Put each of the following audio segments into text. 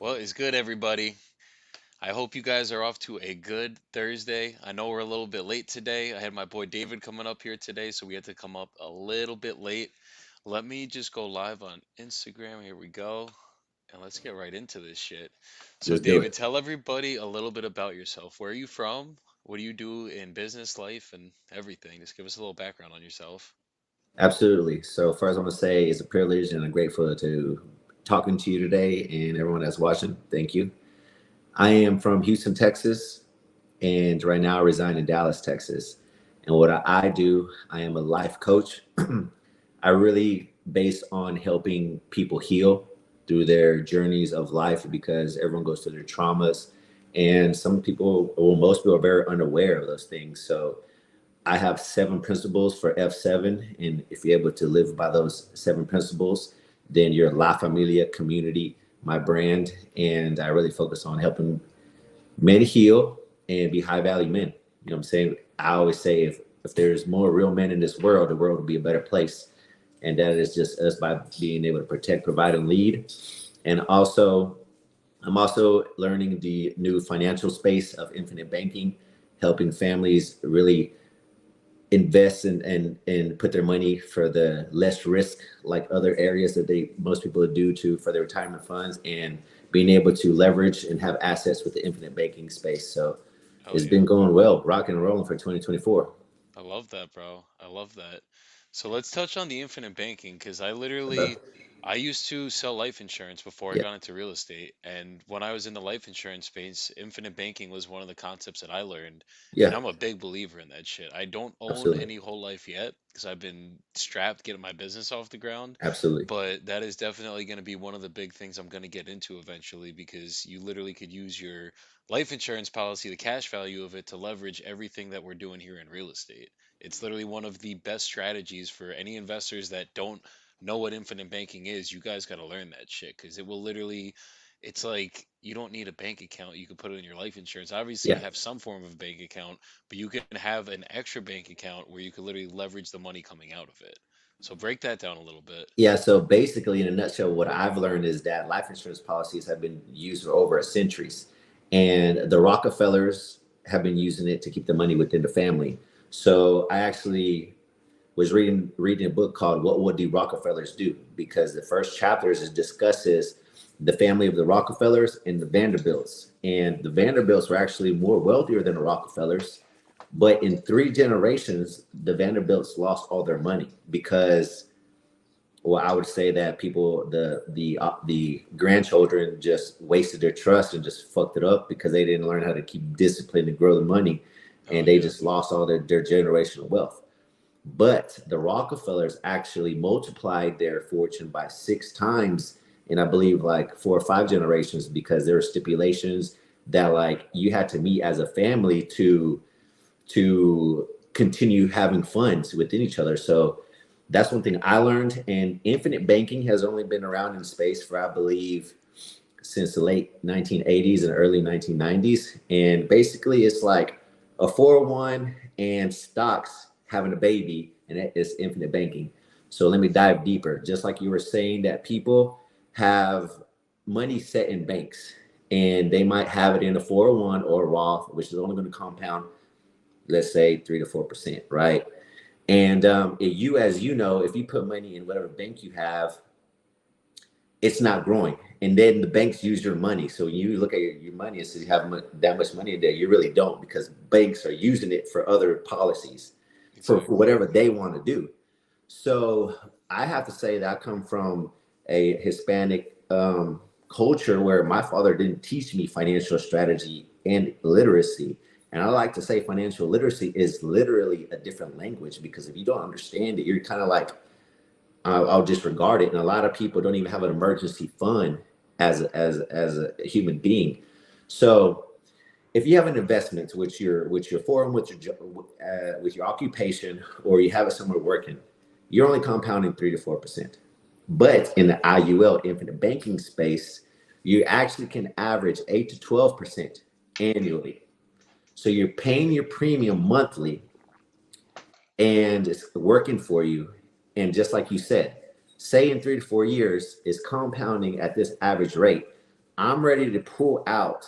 Well, it's good, everybody. I hope you guys are off to a good Thursday. I know we're a little bit late today. I had my boy David coming up here today, so we had to come up a little bit late. Let me just go live on Instagram. Here we go. And let's get right into this shit. So, Let's do David, it. tell everybody a little bit about yourself. Where are you from? What do you do in business life and everything? Just give us a little background on yourself. Absolutely. So first, I'm gonna say it's a privilege and I'm grateful to talking to you today and everyone that's watching. Thank you. I am from Houston, Texas, and right now I reside in Dallas, Texas. And what I do, I am a life coach. I really base on helping people heal through their journeys of life because everyone goes through their traumas, and some people, well, most people are very unaware of those things. So I have 7 principles for F7. And if you're able to live by those 7 principles, then your La Familia community, my brand. And I really focus on helping men heal and be high value men. You know what I'm saying? I always say if there's more real men in this world, the world will be a better place. And that is just us by being able to protect, provide, and lead. And also, I'm also learning the new financial space of infinite banking, helping families really invest and put their money for the less risk like other areas that they most people do to for their retirement funds, and being able to leverage and have assets with the infinite banking space. So Hell it's yeah. been going well, rocking and rolling for 2024. I love that, bro. I love that. So let's touch on the infinite banking because About I used to sell life insurance before I yeah, got into real estate. And when I was in the life insurance space, infinite banking was one of the concepts that I learned. And yeah, I'm a big believer in that shit. I don't own absolutely, any whole life yet because I've been strapped getting my business off the ground. absolutely, But that is definitely going to be one of the big things I'm going to get into eventually because you literally could use your life insurance policy, the cash value of it, to leverage everything that we're doing here in real estate. It's literally one of the best strategies for any investors that don't know what infinite banking is. You guys got to learn that shit because it will literally, it's like you don't need a bank account. You can put it in your life insurance. Obviously, yeah. you have some form of bank account, but you can have an extra bank account where you can literally leverage the money coming out of it. So break that down a little bit. Yeah, so basically, in a nutshell, what I've learned is that life insurance policies have been used for over centuries, and the Rockefellers have been using it to keep the money within the family. So I actually was reading a book called "What Would the Rockefellers Do?" because the first chapters is discusses the family of the Rockefellers and the Vanderbilts, and the Vanderbilts were actually more wealthier than the Rockefellers, but in 3 generations, the Vanderbilts lost all their money because, well, I would say that people, the grandchildren, just wasted their trust and just fucked it up because they didn't learn how to keep discipline and grow the money, Hell and they yeah. just lost all their generational wealth. But the Rockefellers actually multiplied their fortune by 6 times in, I believe, like 4 or 5 generations, because there were stipulations that like you had to meet as a family to continue having funds within each other. So that's one thing I learned. And infinite banking has only been around in space for, I believe, since the late 1980s and early 1990s. And basically, it's like a 401 and stocks having a baby, and that is infinite banking. So let me dive deeper. Just like you were saying, that people have money set in banks, and they might have it in a 401 or a Roth, which is only going to compound, let's say 3 to 4%, right? And you, as you know, if you put money in whatever bank you have, it's not growing. And then the banks use your money. So you look at your money and say you have that much money in there. You really don't, because banks are using it for other policies, for Exactly. whatever they want to do. So I have to say that I come from a Hispanic culture where my father didn't teach me financial strategy and literacy. And I like to say financial literacy is literally a different language, because if you don't understand it, you're kind of like, I'll disregard it. And a lot of people don't even have an emergency fund as a human being. So if you have an investment with your forum, with your occupation, or you have it somewhere working, you're only compounding 3 to 4%. But in the IUL infinite banking space, you actually can average 8 to 12% annually. So you're paying your premium monthly, and it's working for you. And just like you said, say in 3 to 4 years is compounding at this average rate, I'm ready to pull out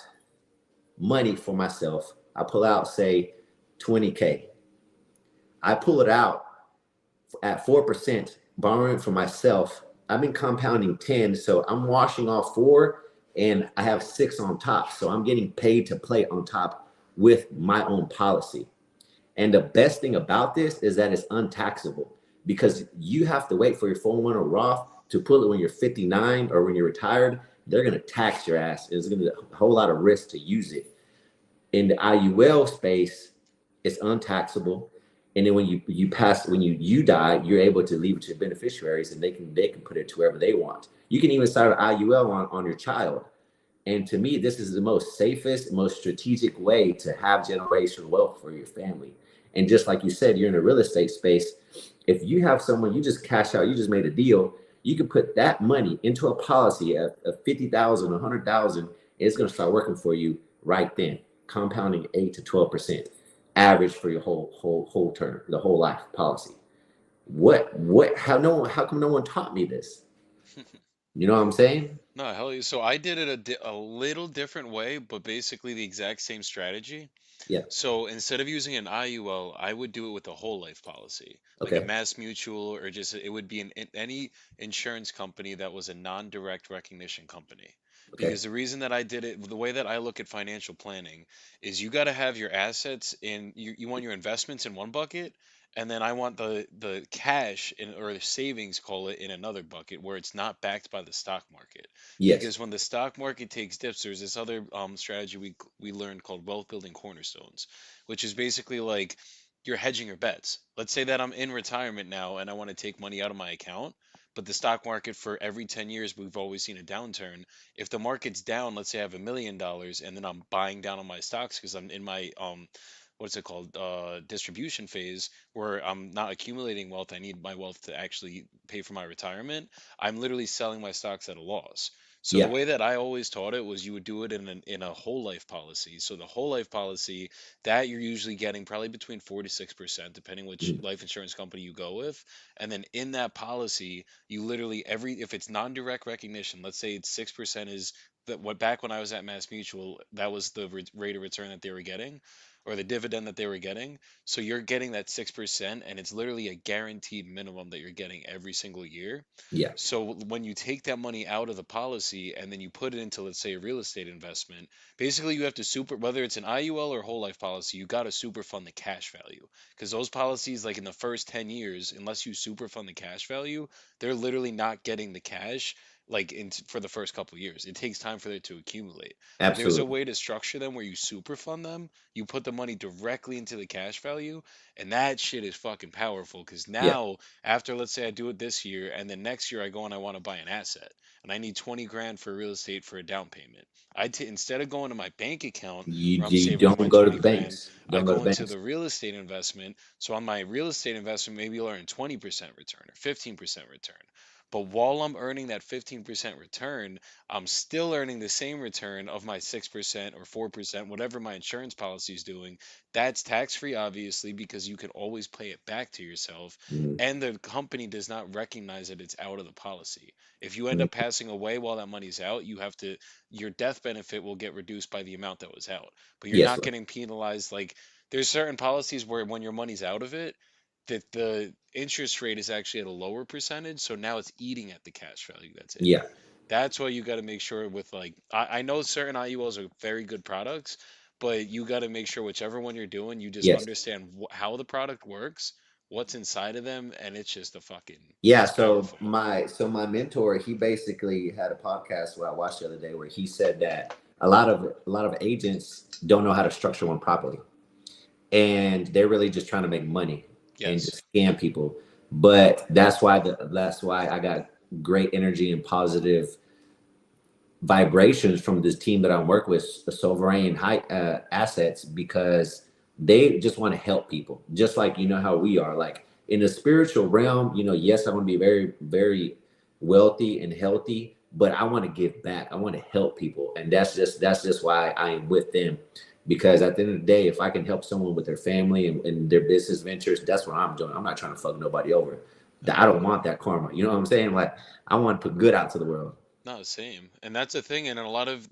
money for myself. I pull out, say, 20K. I pull it out at 4%, borrowing for myself. I've been compounding 10, so I'm washing off four and I have six on top. So I'm getting paid to play on top with my own policy. And the best thing about this is that it's untaxable because you have to wait for your 401 or Roth to pull it when you're 59 or when you're retired. They're going to tax your ass. It's going to be a whole lot of risk to use it. In the IUL space, it's untaxable. And then when you pass, when you die, you're able to leave it to your beneficiaries, and they can put it to wherever they want. You can even start an IUL on your child. And to me, this is the most safest, most strategic way to have generational wealth for your family. And just like you said, you're in a real estate space. If you have someone, you just cash out, you just made a deal, you can put that money into a policy of 50,000, 100,000. It's going to start working for you right then, compounding 8 to 12% average for your whole term, the whole life policy. How come no one taught me this? You know what I'm saying? No, hell yeah. So I did it a little different way, but basically the exact same strategy. Yeah. So instead of using an IUL, I would do it with a whole life policy, like a Okay. Mass Mutual, or just it would be any insurance company that was a non-direct recognition company. Okay. Because the reason that I did it, the way that I look at financial planning is you got to have your assets in, you want your investments in one bucket, and then I want the cash in, or the savings, call it, in another bucket where it's not backed by the stock market. Yes. Because when the stock market takes dips, there's this other strategy we learned called wealth building cornerstones, which is basically like you're hedging your bets. Let's say that I'm in retirement now and I want to take money out of my account, but the stock market, for every 10 years we've always seen a downturn. If the market's down, let's say I have $1 million and then I'm buying down on my stocks because I'm in my what's it called, distribution phase, where I'm not accumulating wealth, I need my wealth to actually pay for my retirement, I'm literally selling my stocks at a loss. So the Yeah. way that I always taught it was you would do it in a whole life policy. So the whole life policy, that you're usually getting probably between 4 to 6%, depending which Mhm. life insurance company you go with. And then in that policy, you literally, every, if it's non-direct recognition, let's say it's 6% is that, what, back when I was at Mass Mutual, that was the rate of return that they were getting, or the dividend that they were getting. So you're getting that 6%, and it's literally a guaranteed minimum that you're getting every single year. Yeah. So when you take that money out of the policy and then you put it into, let's say, a real estate investment, basically you have to super, whether it's an IUL or whole life policy, you got to super fund the cash value. Because those policies, like in the first 10 years, unless you super fund the cash value, they're literally not getting the cash like for the first couple of years. It takes time for it to accumulate. But there's a Absolutely. way to structure them where you super fund them, you put the money directly into the cash value, and that shit is fucking powerful. Because Yeah. now, after, let's say I do it this year, and then next year I go and I want to buy an asset, and I need 20 grand for real estate for a down payment. Instead of going to my bank account You where I'm you saving up don't my go to 20 the grand, banks. I Don't go to go the into banks. the real estate investment. So on my real estate investment, maybe you'll earn 20% return or 15% return. But while I'm earning that 15% return, I'm still earning the same return of my 6% or 4%, whatever my insurance policy is doing. That's tax free, obviously, because you can always pay it back to yourself. Mhm. And the company does not recognize that it's out of the policy. If you end Mhm. up passing away while that money's out, you have to, your death benefit will get reduced by the amount that was out. But you're Yes, not sir. getting penalized. Like, there's certain policies where when your money's out of it, that the interest rate is actually at a lower percentage, so now it's eating at the cash value that's in. Yeah. That's why you got to make sure with, like, I know certain IULs are very good products, but you got to make sure whichever one you're doing, you just Yes. understand how the product works, what's inside of them, and it's just a fucking, Yeah. it's So powerful. my mentor, he basically had a podcast where I watched the other day where he said that a lot of agents don't know how to structure one properly, and they're really just trying to make money and Yes. just scam people. But that's why I got great energy and positive vibrations from this team that I work with, the Sovereign High Assets, because they just want to help people, just like how we are. Like in the spiritual realm, yes, I want to be very, very wealthy and healthy, but I want to give back. I want to help people, and that's just why I am with them. Because at the end of the day, if I can help someone with their family and their business ventures, that's what I'm doing. I'm not trying to fuck nobody over. Hell I don't yeah. want that karma. You know what I'm saying? Like I want to put good out to the world. not the same. And that's the thing. And a lot of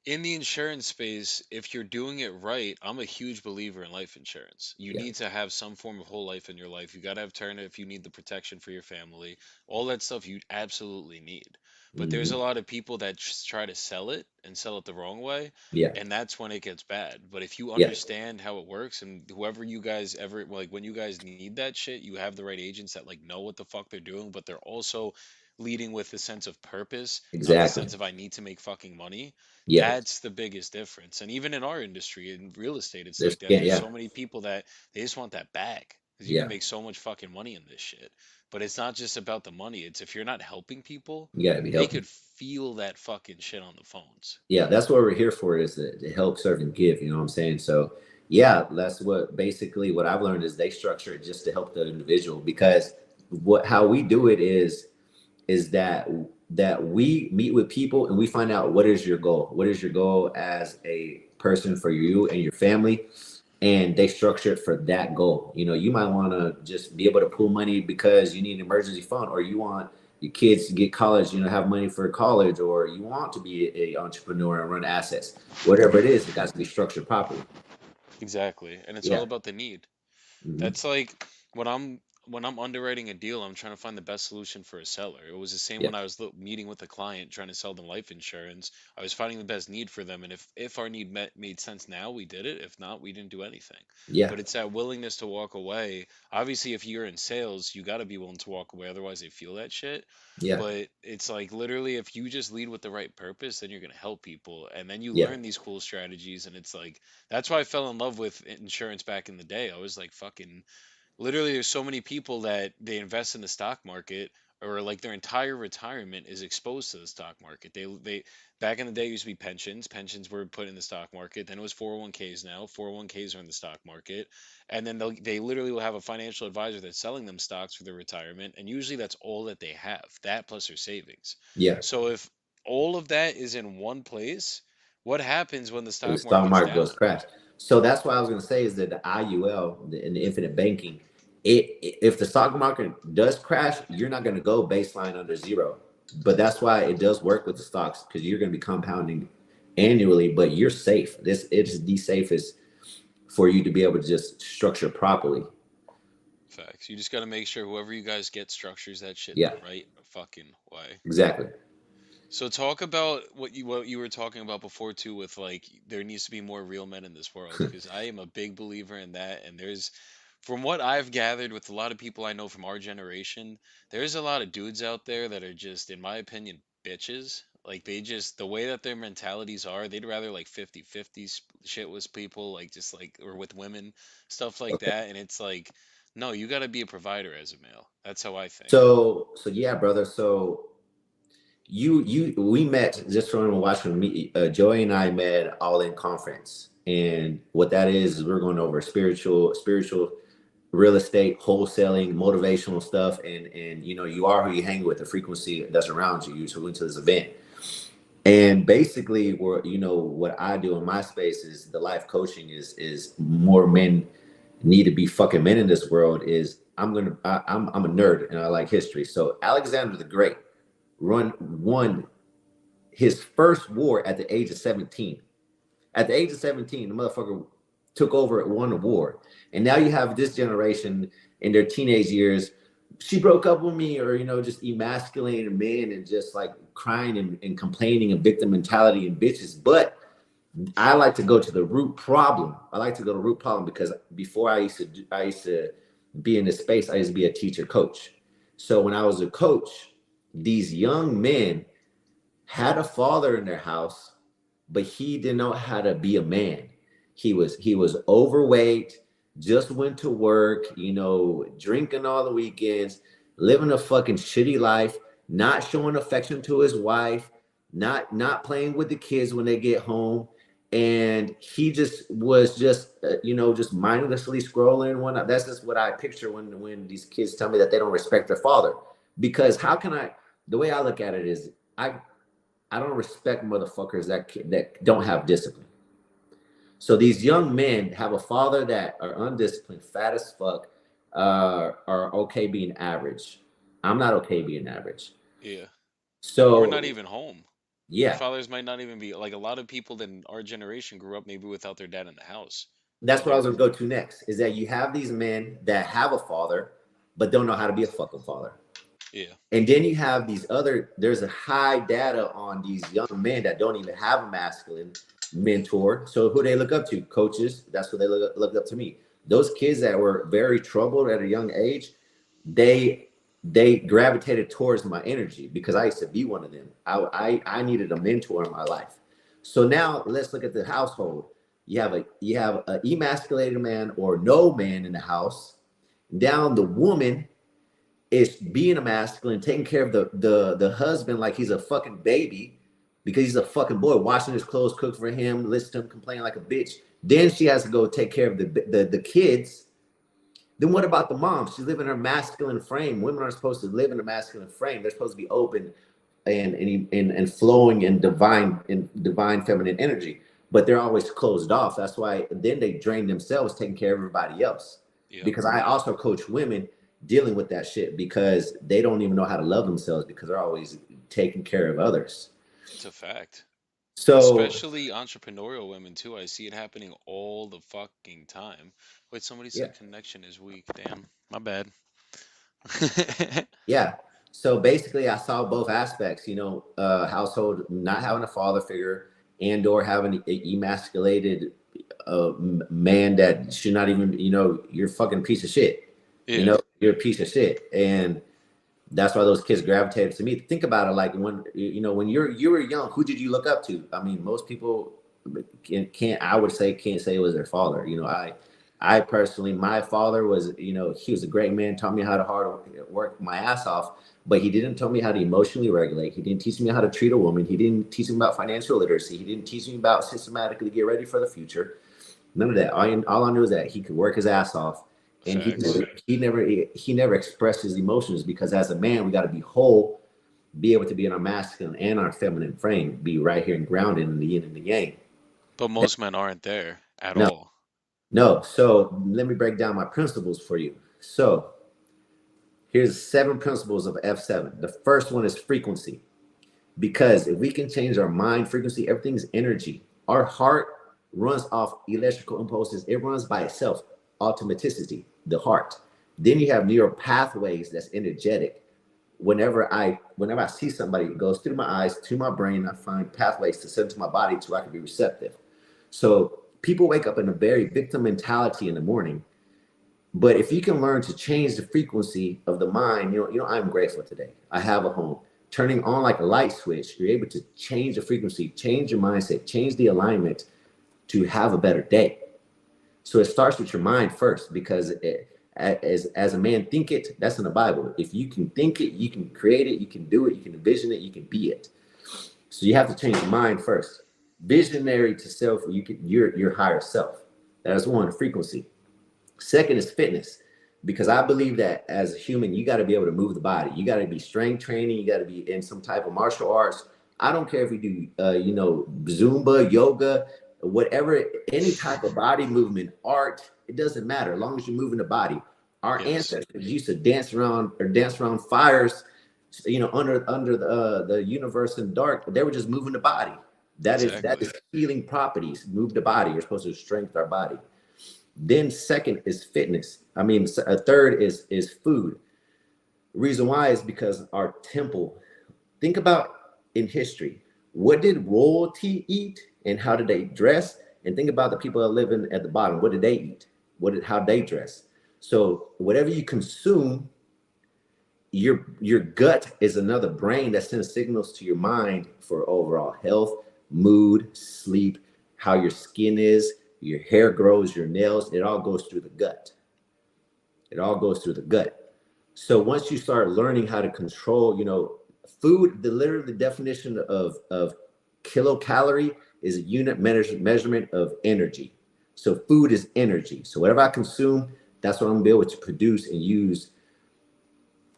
in the insurance space, if you're doing it right, I'm a huge believer in life insurance. You Yeah. need to have some form of whole life in your life. You got to have term if you need the protection for your family. All that stuff you absolutely need. But there's Hmm. a lot of people that just try to sell it and sell it the wrong way, Yeah. and that's when it gets bad. But if you Yeah. understand how it works, and whoever you guys ever like when you guys need that shit, you have the right agents that like know what the fuck they're doing, but they're also leading with a sense of purpose, not the Exactly. sense of I need to make fucking money. Yes. That's the biggest difference. And even in our industry, in real estate, it's There's like that. yeah. There's Yeah. so many people that they just want that bag because you can Yeah. make so much fucking money in this shit. But it's not just about the money. It's if you're not helping people, You got to be they helping. could feel that fucking shit on the phones. Yeah, that's what we're here for, is to help, serve, and give. You know what I'm saying? So yeah, that's what basically what I've learned is they structure it just to help the individual, because what how we do it is that we meet with people and we find out what is your goal, what is your goal as a person for you and your family, and they structure it for that goal. You know, you might want to just be able to pull money because you need an emergency fund, or you want your kids to get college, you know, have money for college, or you want to be a entrepreneur and run assets. Whatever it is, it got to be structured properly. Exactly. And it's all Yeah. about the need. Hmm. That's like when I'm underwriting a deal, I'm trying to find the best solution for a seller. It was the same Yeah. when I was meeting with a client trying to sell them life insurance. I was finding the best need for them, and if our need made sense now, we did it. If not, we didn't do anything. Yeah. But it's that willingness to walk away. Obviously, if you're in sales, you got to be willing to walk away, otherwise they feel that shit. Yeah. But it's like literally, if you just lead with the right purpose, then you're gonna help people, and then you Yeah. learn these cool strategies. And it's like that's why I fell in love with insurance back in the day. I was like fucking literally there's so many people that they invest in the stock market, or like their entire retirement is exposed to the stock market. They back in the day it used to be pensions were put in the stock market, then it was 401ks. Now 401ks are in the stock market, and then they literally will have a financial advisor that's selling them stocks for their retirement, and usually that's all that they have, that plus their savings. Yeah. So if all of that is in one place, what happens when the The stock stock market's market goes down? crash. So that's what I was going to say, is that the IUL and the infinite banking, if the stock market does crash, you're not going to go baseline under zero. But that's why it does work with the stocks, because you're going to be compounding annually, but you're safe. This it's the safest for you to be able to just structure properly. Facts. You just got to make sure whoever you guys get structures that shit the Yeah, right fucking way. exactly. So talk about what you were talking about before too, with like there needs to be more real men in this world, because I am a big believer in that. And there's, from what I've gathered with a lot of people I know from our generation, there's a lot of dudes out there that are just, in my opinion, bitches. Like they just, the way that their mentalities are, they'd rather like 50-50 shit with people, like just like, or with women, stuff like Okay. that. And it's like, no, you got to be a provider as a male. That's how I think. So yeah, brother. So you we met just from watching me. Joey and I met all in conference, and what that is we're going over spiritual real estate, wholesaling, motivational stuff, and you know you are who you hang with, the frequency that's around you. So we went to this event, and basically, where you know what I do in my space is the life coaching is more men need to be fucking men in this world. Is I'm a nerd and I like history. So Alexander the Great won his first war at the age of 17. At the age of 17, the motherfucker took over and won the war. And now you have this generation in their teenage years. She broke up with me, or, you know, just emasculating men and just like crying and complaining and victim mentality and bitches. But I like to go to the root problem. I like to go to the root problem because before I used to be in this space. I used to be a teacher coach. So when I was a coach, these young men had a father in their house, but he didn't know how to be a man. He was overweight, just went to work, you know, drinking all the weekends, living a fucking shitty life, not showing affection to his wife, not playing with the kids when they get home. And he just was just you know, just mindlessly scrolling one. That's just what I picture when these kids tell me that they don't respect their father. Because how can I? The way I look at it is, I don't respect motherfuckers that don't have discipline. So these young men have a father that are undisciplined, fat as fuck, are okay being average. I'm not okay being average. Yeah. or not So even home. Their yeah, fathers might not even be like a lot of people in our generation grew up maybe without their dad in the house. that's You what I know? was gonna go to next. Is that you have these men that have a father, but don't know how to be a fucking father. Yeah. And then you have these other, there's a high data on these young men that don't even have a masculine mentor. So who they look up to? Coaches. That's what they look up to me. Those kids that were very troubled at a young age, they they gravitated towards my energy because I used to be one of them. I needed a mentor in my life. So now let's look at the household. You have a emasculated man or no man in the house. Down the woman is being a masculine, taking care of the husband like he's a fucking baby because he's a fucking boy, washing his clothes, cook for him, listen to him complain like a bitch. Then she has to go take care of the kids. Then what about the mom? She's living in her masculine frame. Women aren't supposed to live in a masculine frame. They're supposed to be open and flowing in divine feminine energy. But they're always closed off. That's why then they drain themselves taking care of everybody else. Yep. Because I also coach women dealing with that shit because they don't even know how to love themselves because they're always taking care of others. It's a fact. So Especially entrepreneurial women too. I see it happening all the fucking time. Wait, somebody yeah, said connection is weak. Damn, my bad. yeah. So basically, I saw both aspects. Household not having a father figure and or having an emasculated man that should not even. You're a fucking piece of shit. Yeah, You're a piece of shit, and that's why those kids gravitated to me. Think about it, like when you were young, who did you look up to? I mean, most people can't I would say can't say it was their father. I personally, my father was, he was a great man, taught me how to hard work my ass off, but he didn't tell me how to emotionally regulate. He didn't teach me how to treat a woman. He didn't teach me about financial literacy. He didn't teach me about systematically get ready for the future. None of that. All I knew is that he could work his ass off, and facts. he never expressed his emotions because as a man, we got to be whole, be able to be in our masculine and our feminine frame, be right here and grounded in the yin and the yang. But most men aren't there at No, all. no. So let me break down my principles for you. So here's 7 principles of F7. The first one is frequency. Because if we can change our mind frequency, everything's energy. Our heart runs off electrical impulses, it runs by itself, automaticity, the heart. Then you have neural pathways that's energetic. Whenever I see somebody, it goes through my eyes to my brain. I find pathways to send to my body so I can be receptive. So people wake up in a very victim mentality in the morning, but if you can learn to change the frequency of the mind, I'm grateful today. I have a home. Turning on like a light switch, you're able to change the frequency, change your mindset, change the alignment to have a better day. So it starts with your mind first, because as a man think it, that's in the Bible. If you can think it, you can create it, you can do it, you can envision it, you can be it. So you have to change your mind first. Visionary to self, your higher self. That is one, frequency. Second is fitness, because I believe that as a human, you got to be able to move the body. You got to be strength training. You got to be in some type of martial arts. I don't care if we do, Zumba, yoga, whatever, any type of body movement, art. It doesn't matter as long as you're moving the body. Our Yes, ancestors used to dance around fires, under the universe in dark. They were just moving the body. That exactly. is healing properties. Move the body. You're supposed to strengthen our body. Then second is fitness. I mean, a third is food. The reason why is because our temple. Think about in history, what did royalty eat and how did they dress? And think about the people that live at the bottom. What did they eat? How they dress? So whatever you consume, your gut is another brain that sends signals to your mind for overall health, mood, sleep, how your skin is, your hair grows, your nails. It all goes through the gut. It all goes through the gut. So once you start learning how to control, food, the definition of kilocalorie is a unit measurement of energy. So food is energy. So whatever I consume, that's what I'm gonna be able to produce and use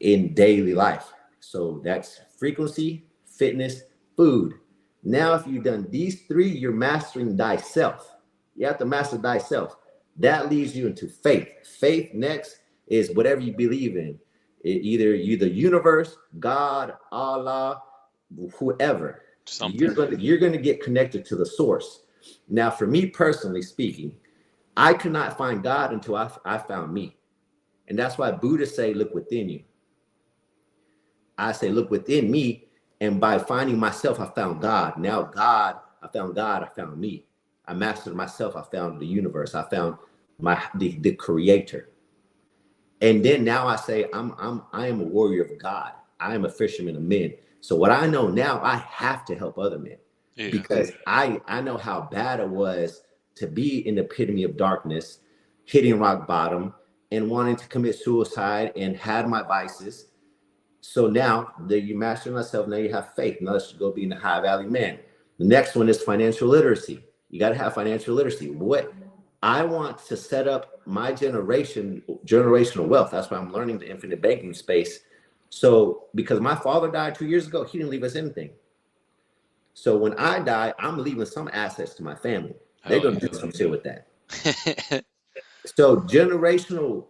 in daily life. So that's frequency, fitness, food. Now, if you've done these three, you're mastering thyself. You have to master thyself. That leads you into faith. Faith next is whatever you believe in. Either you, the universe, God, Allah, whoever, Something. you're gonna get connected to the source. Now, for me personally speaking, I could not find God until I found me. And that's why Buddhists say, look within you. I say, look within me. And by finding myself, I found God. Now, I found God, I found me. I mastered myself, I found the universe, I found the creator. And then now I say, I am a warrior of God. I am a fisherman of men. So what I know now, I have to help other men Yeah. because I know how bad it was to be in the epitome of darkness, hitting rock bottom, and wanting to commit suicide and had my vices. So now that you master myself, now you have faith. Now let's go be in the high value man. The next one is financial literacy. You got to have financial literacy. What I want to set up my generational wealth. That's why I'm learning the infinite banking space. So because my father died 2 years ago, he didn't leave us anything. So when I die, I'm leaving some assets to my family. They're Hell gonna do yeah. some shit with that. So generational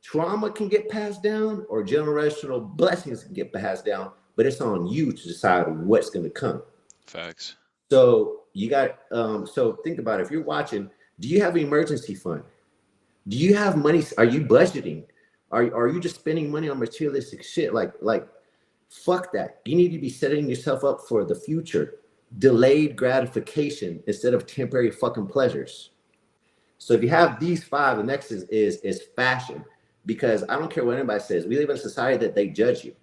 trauma can get passed down or generational blessings can get passed down, but it's on you to decide what's going to come. Facts. So you got so think about it. If you're watching, do you have an emergency fund? Do you have money? Are you budgeting? Are you just spending money on materialistic shit? Like fuck that. You need to be setting yourself up for the future. Delayed gratification instead of temporary fucking pleasures. So if you have these five, the next is fashion. Because I don't care what anybody says. We live in a society that they judge you.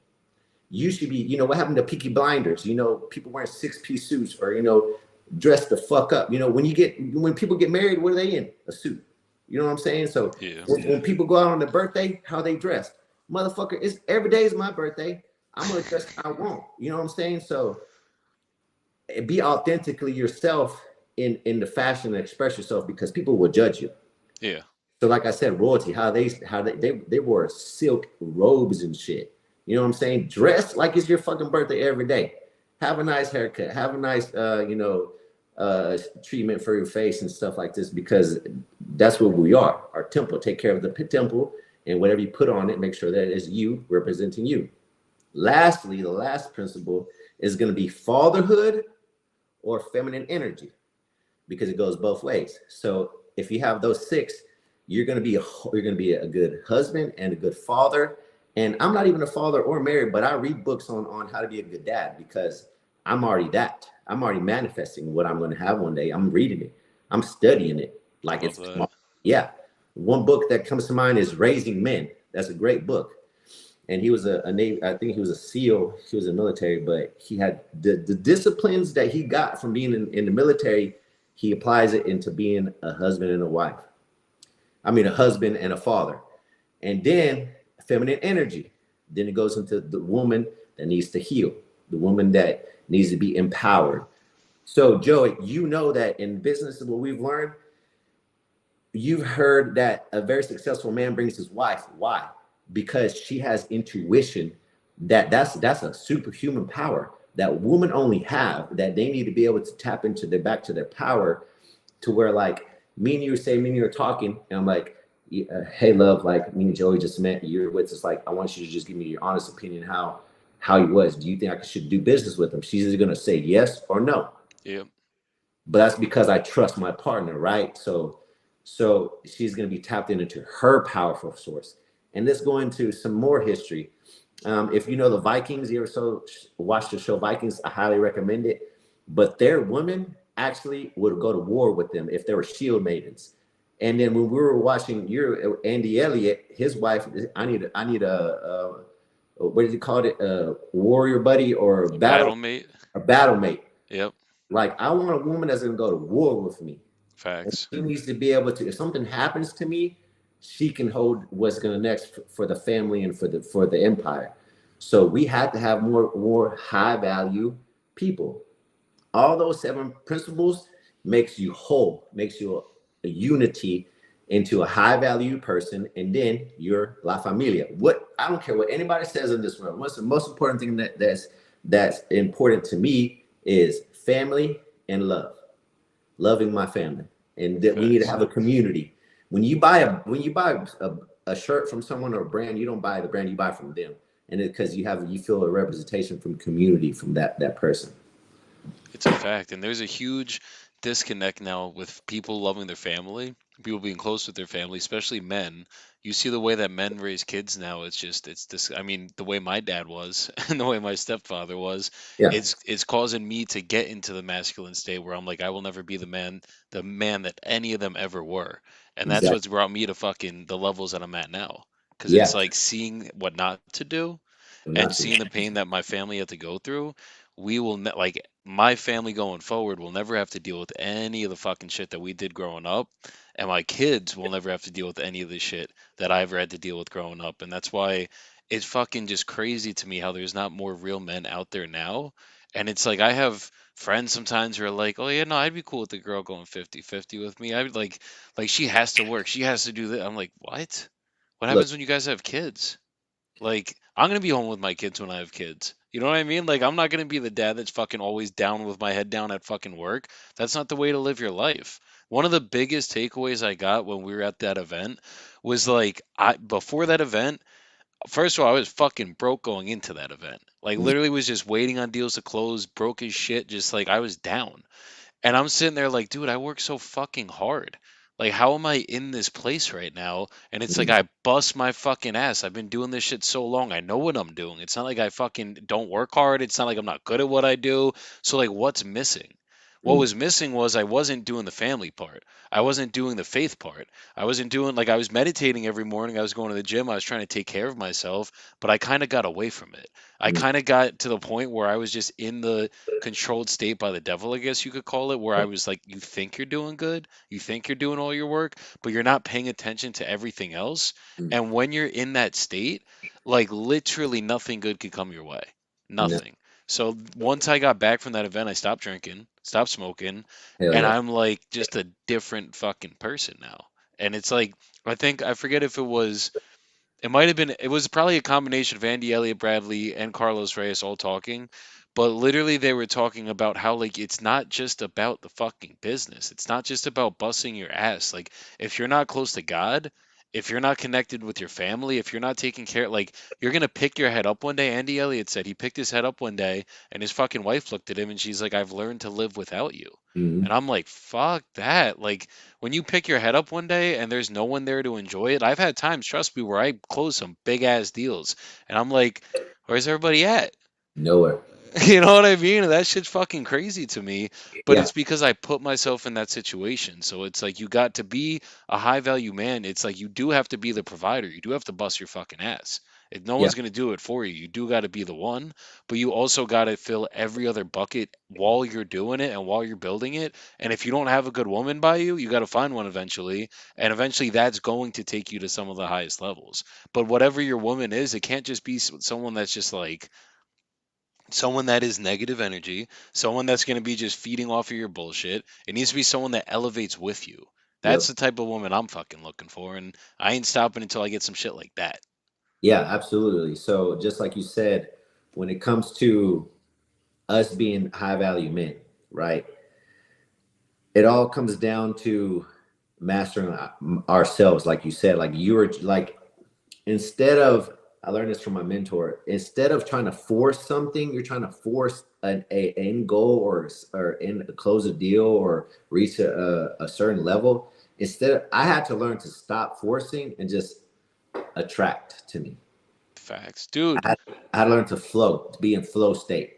You should be, what happened to Peaky Blinders? People wearing 6-piece suits or, dressed the fuck up. When people get married, what are they in? A suit. You know what I'm saying? So Yeah. when people go out on their birthday, how they dressed. Motherfucker, it's every day is my birthday. I'm gonna dress how I want. You know what I'm saying? So be authentically yourself in the fashion and express yourself because people will judge you. Yeah. So like I said, royalty, how they wore silk robes and shit. You know what I'm saying? Dress like it's your fucking birthday every day. Have a nice haircut. Have a nice treatment for your face and stuff like this because that's what we are. Our temple. Take care of the temple and whatever you put on it, make sure that it is you representing you. Lastly, the last principle is going to be fatherhood or feminine energy because it goes both ways. So if you have those six, you're gonna be a good husband and a good father. And I'm not even a father or married, but I read books on how to be a good dad because I'm already that. I'm already manifesting what I'm gonna have one day. I'm reading it. I'm studying it I like love it's that. yeah. One book that comes to mind is Raising Men. That's a great book. And he was a Navy, I think he was a SEAL. He was in the military, but he had the disciplines that he got from being in the military. He applies it into being a husband and a wife. I mean, a husband and a father. And then feminine energy. Then it goes into the woman that needs to heal, the woman that needs to be empowered. So, Joey, you know that in business, what we've learned, you've heard that a very successful man brings his wife. Why? Because she has intuition that's a superhuman power that women only have that they need to be able to tap into their back to their power to where like me and you are talking and I'm like, hey love, like me and Joey just met, you're with us, like I want you to just give me your honest opinion how he was. Do you think I should do business with him? She's either gonna say yes or no. Yep. But that's because I trust my partner, right? So she's going to be tapped into her powerful source. And let's go into some more history. If you know the Vikings, you ever watch the show Vikings, I highly recommend it. But their women actually would go to war with them if they were shield maidens. And then when we were watching your Andy Elliott, his wife, I need a what did you call it? A warrior buddy or A battle mate. a battle mate. Yep. Like I want a woman that's gonna go to war with me. And Facts. she needs to be able to, if something happens to me, she can hold what's gonna next for the family and for the empire. So we have to have more high value people. All those seven principles makes you whole, makes you a unity into a high value person, and then you're la familia. What I don't care what anybody says in this world. What's the most important thing that's important to me is family and love, loving my family, and that we need to Facts. have a community. When you buy a shirt from someone or a brand, you don't buy the brand, you buy from them, and because you feel a representation from community from that person. It's a fact, and there's a huge disconnect now with people loving their family, people being close with their family, especially men. You see the way that men raise kids now. It's this. I mean, the way my dad was and the way my stepfather was, Yeah, it's causing me to get into the masculine state where I'm like, I will never be the man that any of them ever were, and that's exactly. what's brought me to fucking the levels that I'm at now. Because Yeah, it's like seeing what not to do not and to. seeing the pain that my family had to go through, we will like my family going forward will never have to deal with any of the fucking shit that we did growing up, and my kids will never have to deal with any of the shit that I ever had to deal with growing up, and that's why it's fucking just crazy to me how there's not more real men out there now, and it's like I have friends sometimes who are like, oh yeah, no, I'd be cool with the girl going 50-50 with me. I would like she has to work, she has to do that. I'm like, what Look, happens when you guys have kids? Like, I'm gonna be home with my kids when I have kids. You know what I mean? Like, I'm not gonna be the dad that's fucking always down with my head down at fucking work. That's not the way to live your life. One of the biggest takeaways I got when we were at that event was like, I before that event, first of all, I was fucking broke going into that event. Like, literally was just waiting on deals to close, broke as shit. Just like I was down. And I'm sitting there like, dude, I work so fucking hard. Like, how am I in this place right now? And it's like mm, I bust my fucking ass. I've been doing this shit so long. I know what I'm doing. It's not like I fucking don't work hard. It's not like I'm not good at what I do. So like, what's missing? What mm, was missing was I wasn't doing the family part. I wasn't doing the faith part. I wasn't doing like I was meditating every morning. I was going to the gym. I was trying to take care of myself, but I kind of got away from it. I mm, kind of got to the point where I was just in the controlled state by the devil, I guess you could call it, where I was like, you think you're doing good, you think you're doing all your work, but you're not paying attention to everything else. mm. And when you're in that state, like literally nothing good could come your way. No, Nothing. So once I got back from that event, I stopped drinking, stopped smoking, hell and yeah. I'm like just a different fucking person now. And it's like, I think, I forget if it might have been. It was probably a combination of Andy Elliott Bradley and Carlos Reyes all talking, but literally they were talking about how like it's not just about the fucking business. It's not just about busting your ass. Like if you're not close to God, if you're not connected with your family, if you're not taking care, like you're gonna pick your head up one day. Andy Elliott said he picked his head up one day, and his fucking wife looked at him, and she's like, "I've learned to live without you." Mm-hmm. And I'm like, fuck that. Like, when you pick your head up one day and there's no one there to enjoy it, I've had times, trust me, where I close some big ass deals and I'm like, where's everybody at? Nowhere. You know what I mean? That shit's fucking crazy to me, but Yeah, it's because I put myself in that situation. So it's like you got to be a high value man. It's like you do have to be the provider. You do have to bust your fucking ass. If no yeah, one's going to do it for you, you do got to be the one, but you also got to fill every other bucket while you're doing it and while you're building it. And if you don't have a good woman by you, you got to find one eventually. And eventually that's going to take you to some of the highest levels. But whatever your woman is, it can't just be someone that's just like, someone that is negative energy, someone that's going to be just feeding off of your bullshit. It needs to be someone that elevates with you. That's yep. the type of woman I'm fucking looking for, and I ain't stopping until I get some shit like that. Yeah, absolutely. So just like you said, when it comes to us being high value men, right? It all comes down to mastering ourselves, like you said. Like you were like, instead of, I learned this from my mentor. Instead of trying to force something, you're trying to force a end goal or in close a deal or reach a certain level. Instead, I had to learn to stop forcing and just attract to me. Facts. Dude, I had, I had to learn to flow, to be in flow state.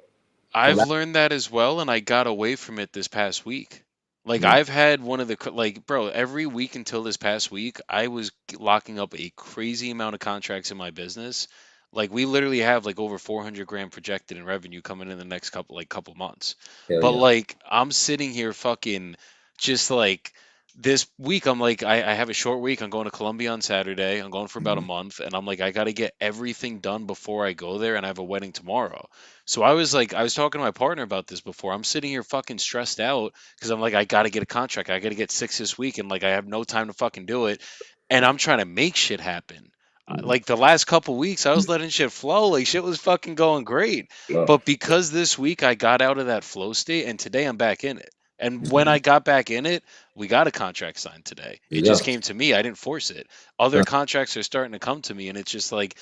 The I've last, learned that as well, and I got away from it this past week. Like mm, I've had one of the like, bro, every week until this past week, I was locking up a crazy amount of contracts in my business. Like we literally have like over 400 grand projected in revenue coming in the next couple months. hell But yeah. like I'm sitting here fucking just like this week I'm like I have a short week. I'm going to Colombia on Saturday. I'm going for about a Mhm. month and I'm like I got to get everything done before I go there and I have a wedding tomorrow. So I was like, I was talking to my partner about this before. I'm sitting here fucking stressed out because I'm like, I got to get a contract. I got to get six this week, and like, I have no time to fucking do it. And I'm trying to make shit happen. Mhm. Like the last couple weeks, I was letting shit flow. Like shit was fucking going great. Flow. But because this week I got out of that flow state, and today I'm back in it. And when Mhm. I got back in it, We got a contract signed today. There It you just go. came to me. I didn't force it. Other contracts are starting to come to me, and it's just like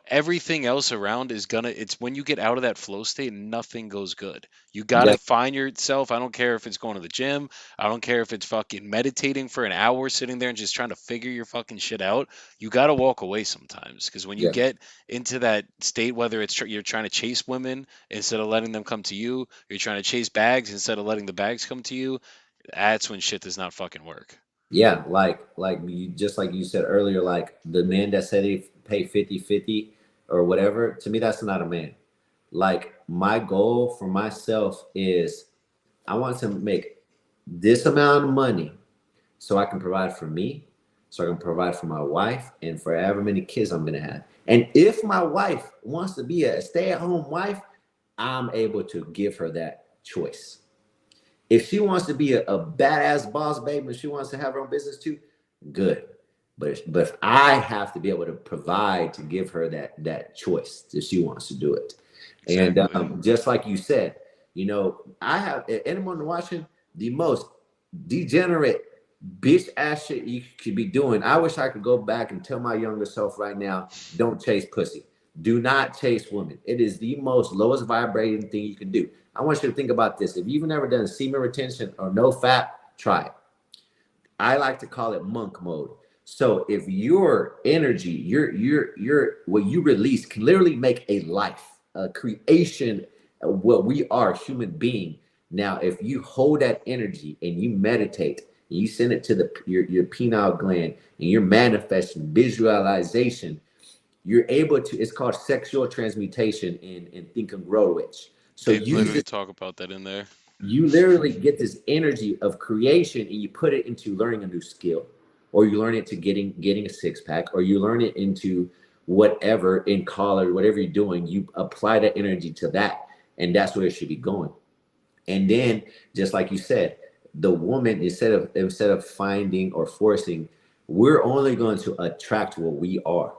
everything else around is gonna. It's when you get out of that flow state, nothing goes good. You Yeah, gotta find yourself. I don't care if it's going to the gym. I don't care if it's fucking meditating for an hour, sitting there and just trying to figure your fucking shit out. You gotta walk away sometimes, because when you yeah, get into that state, whether it's you're trying to chase women instead of letting them come to you, you're trying to chase bags instead of letting the bags come to you, that's when shit does not fucking work. yeah. Like you, just like you said earlier, like the man that said he pay 50-50 or whatever, to me that's not a man. Like my goal for myself is I want to make this amount of money so I can provide for me, so I can provide for my wife and for however many kids I'm gonna have. And if my wife wants to be a stay-at-home wife, I'm able to give her that choice. If she wants to be a badass boss babe and she wants to have her own business too, good. But I have to be able to provide to give her that choice if she wants to do it. And Exactly. just like you said, I have anyone watching the most degenerate bitch ass shit you could be doing. I wish I could go back and tell my younger self right now, don't chase pussy. Do not chase women. It is the most lowest vibrating thing you can do. I want you to think about this. If you've never done semen retention or no fat, try it. I like to call it monk mode. So if your energy, your what you release can literally make a life, a creation, what we are, human being. Now, if you hold that energy and you meditate and you send it to your pineal gland and you're manifesting visualization, you're able to. It's called sexual transmutation in Think and Grow Rich. So They use literally it, talk about that in there. you literally get this energy of creation and you put it into learning a new skill, or you learn it to getting a six-pack, or you learn it into whatever in college, whatever you're doing, you apply that energy to that, and that's where it should be going. And then, just like you said, the woman, instead of finding or forcing, we're only going to attract what we are.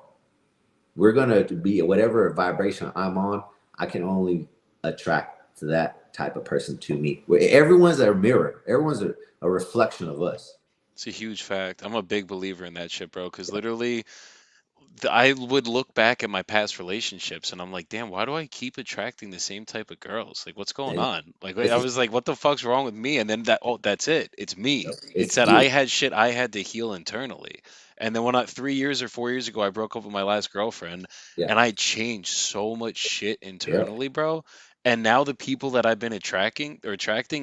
We're going to be whatever vibration I'm on. I can only attract to that type of person to me. Everyone's a mirror. Everyone's a reflection of us. It's a huge fact. I'm a big believer in that shit, bro, because literally I would look back at my past relationships and I'm like, damn, why do I keep attracting the same type of girls? Like, what's going And on? Like, I it's was like, what the fuck's wrong with me? And then that's it. It's me. It's it's that I you. had shit I had to heal internally. And then when 3 years or 4 years ago, I broke up with my last girlfriend Yeah. and I changed so much shit Yeah. internally, bro. And now the people that I've been attracting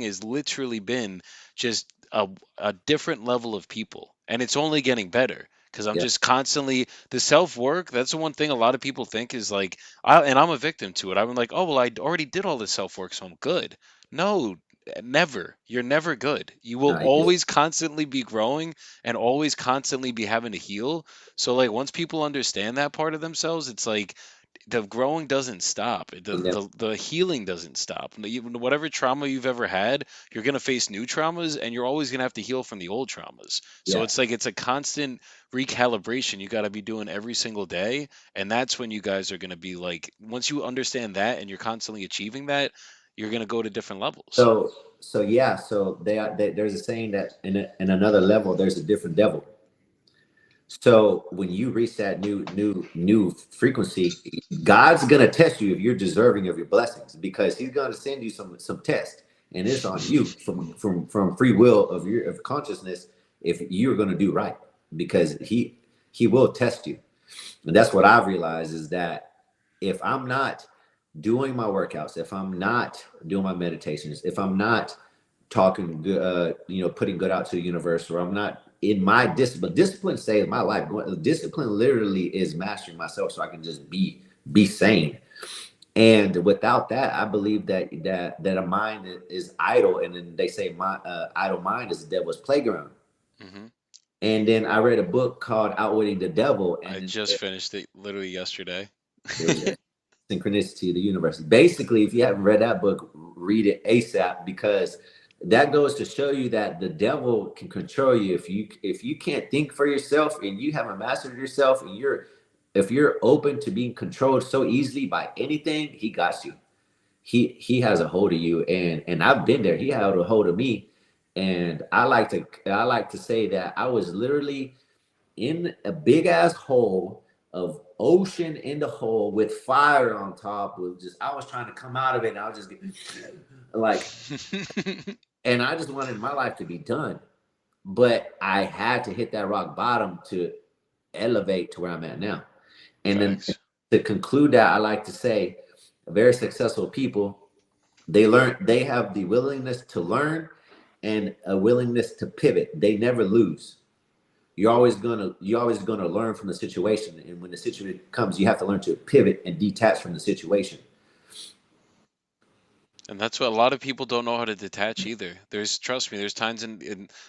is literally been just a different level of people. And it's only getting better because I'm Yeah. just constantly the self work. That's the one thing a lot of people think is like, and I'm a victim to it. I'm like, oh well, I already did all this self work, so I'm good. No, never. You're never good. You will No, you always constantly be growing and always constantly be having to heal. So like once people understand that part of themselves, it's like the growing doesn't stop. The never. the healing doesn't stop. Even whatever trauma you've ever had, you're gonna face new traumas, and you're always gonna have to heal from the old traumas. So Yeah. it's like it's a constant recalibration you got to be doing every single day, and that's when you guys are gonna be like, once you understand that and you're constantly achieving that, you're gonna go to different levels. So yeah. So there's a saying that in another level, there's a different devil. So when you reach that new frequency, God's gonna test you if you're deserving of your blessings, because He's gonna send you some test, and it's on you from free will of your of consciousness if you're gonna do right, because He will test you. And that's what I've realized, is that if I'm not doing my workouts, if I'm not doing my meditations, if I'm not talking good, putting good out to the universe, or I'm not in my discipline. Discipline saves my life. Discipline literally is mastering myself so I can just be sane. And without that, I believe that a mind is idle, and then they say my idle mind is the devil's playground. Hmm. And then I read a book called Outwitting the Devil, I and just finished it literally yesterday. there you go. Synchronicity of the universe. Basically, if you haven't read that book, read it ASAP, because that goes to show you that the devil can control you if you can't think for yourself and you haven't mastered yourself, and if you're open to being controlled so easily by anything, he got you. He has a hold of you, and I've been there. He had a hold of me, And I like to say that I was literally in a big ass hole of ocean in the hole with fire on top. With just I was trying to come out of it, and I was just getting like, and I just wanted my life to be done. But I had to hit that rock bottom to elevate to where I'm at now. And then Facts. to conclude that, I like to say, very successful people, they have the willingness to learn and a willingness to pivot. They never lose. You're always gonna learn from the situation, and when the situation comes, you have to learn to pivot and detach from the situation. And that's what a lot of people don't know how to detach either. Trust me, there's times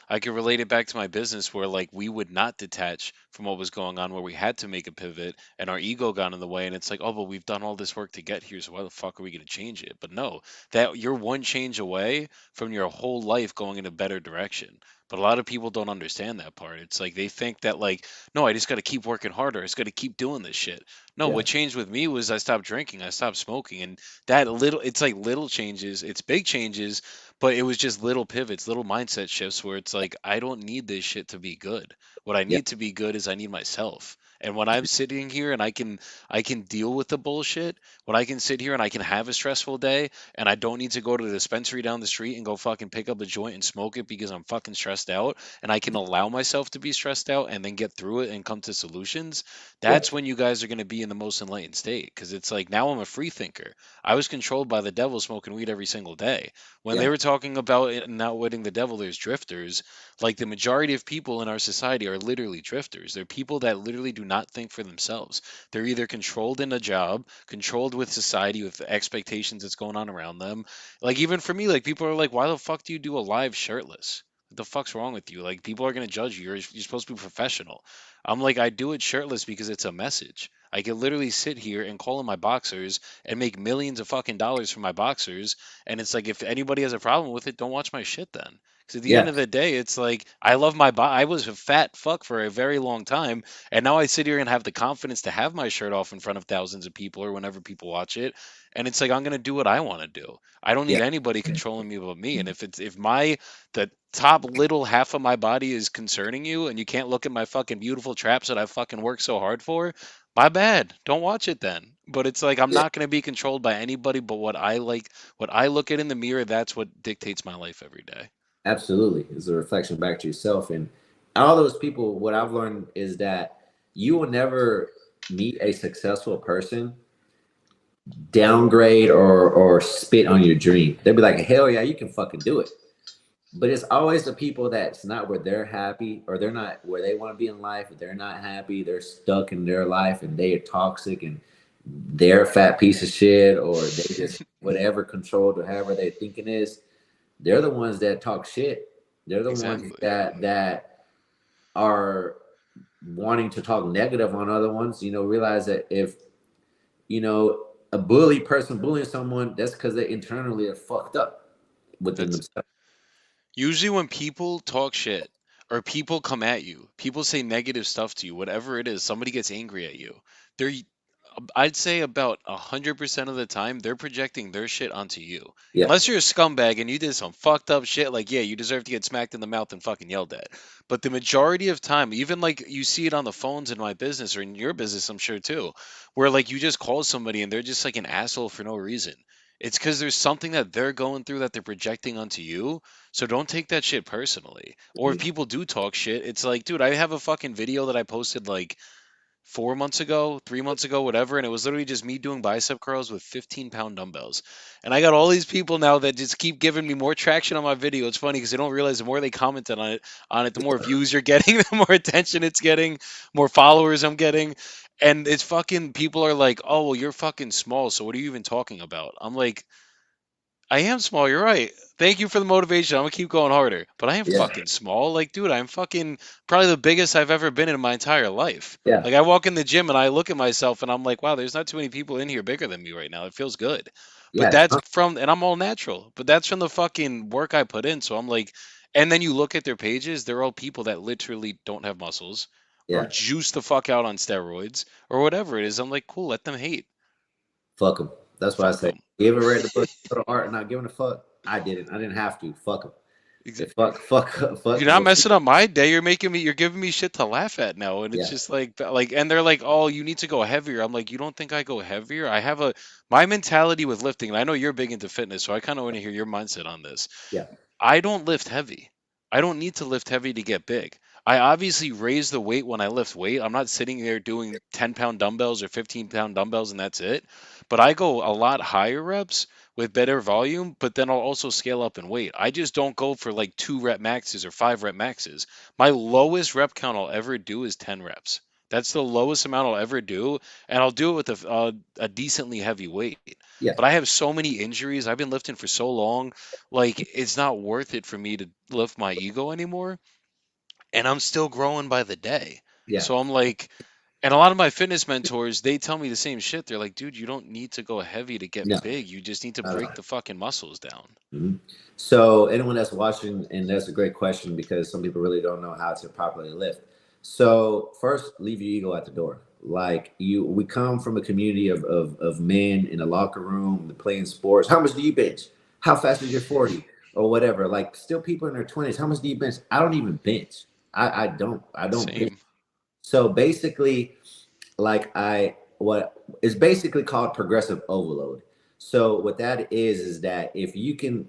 I can relate it back to my business where like we would not detach from what was going on, where we had to make a pivot and our ego got in the way. And it's like, oh, but we've done all this work to get here. So why the fuck are we going to change it? But no, that you're one change away from your whole life going in a better direction. But a lot of people don't understand that part. It's like they think that like, no, I just got to keep working harder. I just got to keep doing this shit. No, Yeah, what changed with me was I stopped drinking. I stopped smoking, and that little it's like little changes, it's big changes, but it was just little pivots, little mindset shifts where it's like I don't need this shit to be good. What I yeah, need to be good is I need myself. And when I'm sitting here and I can deal with the bullshit, when I can sit here and I can have a stressful day and I don't need to go to the dispensary down the street and go fucking pick up a joint and smoke it because I'm fucking stressed out, and I can allow myself to be stressed out and then get through it and come to solutions, yeah, that's when you guys are going to be in the most enlightened state, because it's like now I'm a free thinker. I was controlled by the devil smoking weed every single day. When they yeah, were talking about not outwitting the devil, there's drifters. Like the majority of people in our society are literally drifters. They're people that literally do not think for themselves. They're either controlled in a job, controlled with society, with the expectations that's going on around them. Like even for me, like people are like, why the fuck do you do a live shirtless? What the fuck's wrong with you? Like people are gonna judge you. You're supposed to be professional. I'm like, I do it shirtless because it's a message. I could literally sit here and call in my boxers and make millions of fucking dollars from my boxers. And it's like, if anybody has a problem with it, don't watch my shit then. Because at the end yeah, of the day, it's like, I love my body. I was a fat fuck for a very long time. And now I sit here and have the confidence to have my shirt off in front of thousands of people or whenever people watch it. And it's like, I'm going to do what I want to do. I don't need yeah. anybody controlling me but me. And the top little half of my body is concerning you and you can't look at my fucking beautiful traps that I fucking worked so hard for, my bad. Don't watch it then. But it's like I'm Yeah. not going to be controlled by anybody but what I like, what I look at in the mirror, that's what dictates my life every day. Absolutely, it's a reflection back to yourself. And all those people, what I've learned is that you will never meet a successful person downgrade or spit on your dream. They'll be like, hell yeah, you can fucking do it. But it's always the people that's not where they're happy, or they're not where they want to be in life. They're not happy. They're stuck in their life and they are toxic and they're a fat piece of shit, or they just whatever controlled or however they thinking is. They're the ones that talk shit. They're the ones Exactly. that are wanting to talk negative on other ones. Realize that if a bully person bullying someone, that's because they internally are fucked up within That's themselves. usually when people talk shit or people come at you, people say negative stuff to you, whatever it is, somebody gets angry at you. They're I'd say about 100% of the time they're projecting their shit onto you. Yeah, Unless you're a scumbag and you did some fucked up shit, like yeah, you deserve to get smacked in the mouth and fucking yelled at. But the majority of time, even like you see it on the phones in my business or in your business, I'm sure too, where like you just call somebody and they're just like an asshole for no reason. It's because there's something that they're going through that they're projecting onto you. So don't take that shit personally. Or if yeah, people do talk shit, it's like, dude, I have a fucking video that I posted like 4 months ago, 3 months ago, whatever, and it was literally just me doing bicep curls with 15-pound dumbbells. And I got all these people now that just keep giving me more traction on my video. It's funny because they don't realize the more they commented on it, the more views you're getting, the more attention it's getting, more followers I'm getting. And it's fucking people are like, oh well, you're fucking small, so what are you even talking about? I'm like, I am small. You're right. Thank you for the motivation. I'm gonna keep going harder. But I am yeah, fucking small. Like, dude, I'm fucking probably the biggest I've ever been in my entire life. yeah, Like, I walk in the gym and I look at myself and I'm like, wow, there's not too many people in here bigger than me right now. It feels good. But yeah, that's from, and I'm all natural. But that's from the fucking work I put in. So I'm like, and then you look at their pages, they're all people that literally don't have muscles or yeah. juice the fuck out on steroids or whatever it is. I'm like, cool, let them hate. Fuck them. That's what I Fuck say. them. You ever read the book Total Art of Not Giving a Fuck? I didn't. I didn't have to. Fuck them. Fuck. You're not messing up my day. You're giving me shit to laugh at now, and it's Yeah, just like, and they're like, oh, you need to go heavier. I'm like, you don't think I go heavier? My mentality with lifting, and I know you're big into fitness, so I kind of want to hear your mindset on this. yeah, I don't lift heavy. I don't need to lift heavy to get big. I obviously raise the weight when I lift weight. I'm not sitting there doing 10-pound dumbbells or 15-pound dumbbells and that's it. But I go a lot higher reps with better volume, but then I'll also scale up in weight. I just don't go for like 2 rep maxes or 5 rep maxes. My lowest rep count I'll ever do is 10 reps. That's the lowest amount I'll ever do, and I'll do it with a decently heavy weight. yeah, But I have so many injuries. I've been lifting for so long, like it's not worth it for me to lift my ego anymore, and I'm still growing by the day. yeah. So I'm like, and a lot of my fitness mentors, they tell me the same shit. They're like, dude, you don't need to go heavy to get No, big. You just need to not at break all. the fucking muscles down. Mhm. So anyone that's watching, and that's a great question because some people really don't know how to properly lift. So first, leave your ego at the door. Like we come from a community of men in a locker room playing sports. How much do you bench? How fast is your 40 or whatever? Like still people in their 20s. How much do you bench? I don't even bench. I don't bench. Same. So basically, like I what is basically called progressive overload. So what that is that if you can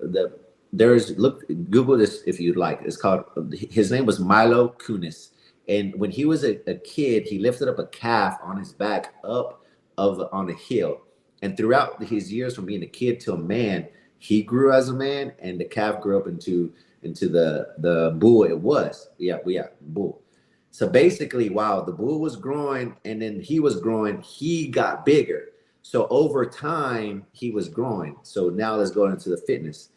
there's look Google this if you'd like. It's called his name was Milo Kunis. And when he was a kid, he lifted up a calf on his back up of on a hill. And throughout his years from being a kid to a man, he grew as a man and the calf grew up into the bull it was. Yeah, bull. So basically, while the bull was growing and then he was growing, he got bigger. So over time, he was growing. So now let's go into the fitness.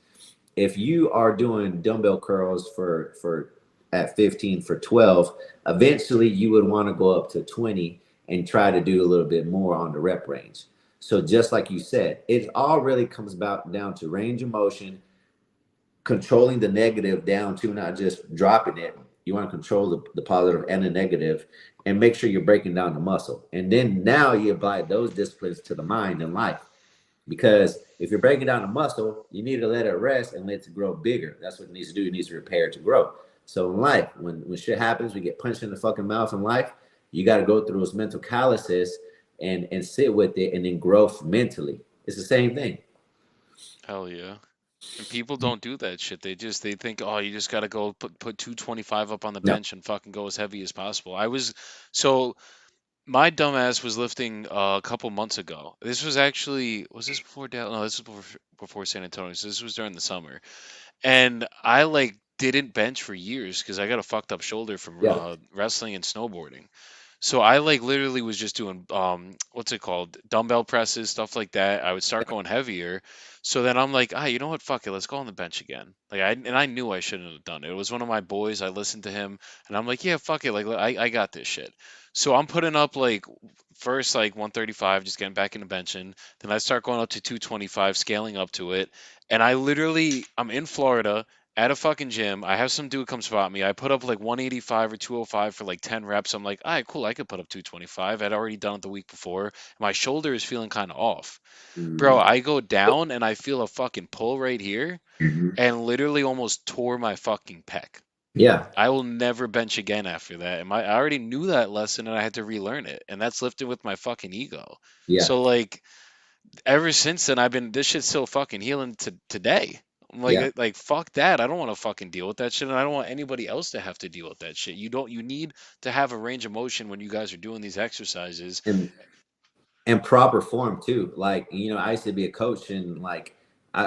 If you are doing dumbbell curls for at 15 for 12, eventually you would want to go up to 20 and try to do a little bit more on the rep range. So just like you said, it all really comes about down to range of motion, controlling the negative down to not just dropping it. You want to control the positive and the negative and make sure you're breaking down the muscle. And then now you apply those disciplines to the mind and life. Because if you're breaking down the muscle, you need to let it rest and let it grow bigger. That's what it needs to do. It needs to repair to grow. So in life, when shit happens, we get punched in the fucking mouth in life, you got to go through those mental calluses and sit with it and then grow mentally. It's the same thing. Hell yeah. And people don't do that shit. They think, oh, you just gotta go put 225 up on the No. bench and fucking go as heavy as possible. So my dumbass was lifting a couple months ago. This was actually was this before Dallas? No, this was before San Antonio. So this was during the summer, and I like didn't bench for years because I got a fucked up shoulder from Yeah. wrestling and snowboarding. So I like literally was just doing what's it called? Dumbbell presses, stuff like that. I would start going heavier. So then I'm like, ah, you know what? Fuck it, let's go on the bench again. I knew I shouldn't have done it. It was one of my boys. I listened to him and I'm like, yeah, fuck it. Like I got this shit. So I'm putting up like first like 135, just getting back into benching. Then I start going up to 225, scaling up to it. And I'm in Florida at a fucking gym. I have some dude come spot me. I put up like 185 or 205 for like 10 reps. I'm like, all right, cool. I could put up 225. I'd already done it the week before. My shoulder is feeling kind of off. Bro, Mm-hmm. I go down and I feel a fucking pull right here and literally almost tore my fucking pec. Yeah. I will never bench again after that. I already knew that lesson and I had to relearn it. And that's lifted with my fucking ego. Yeah. So like ever since then I've been this shit's still fucking healing to today. I'm Yeah. like fuck that. I don't want to fucking deal with that shit and I don't want anybody else to have to deal with that shit. You need to have a range of motion when you guys are doing these exercises. And proper form too. Like I used to be a coach, and like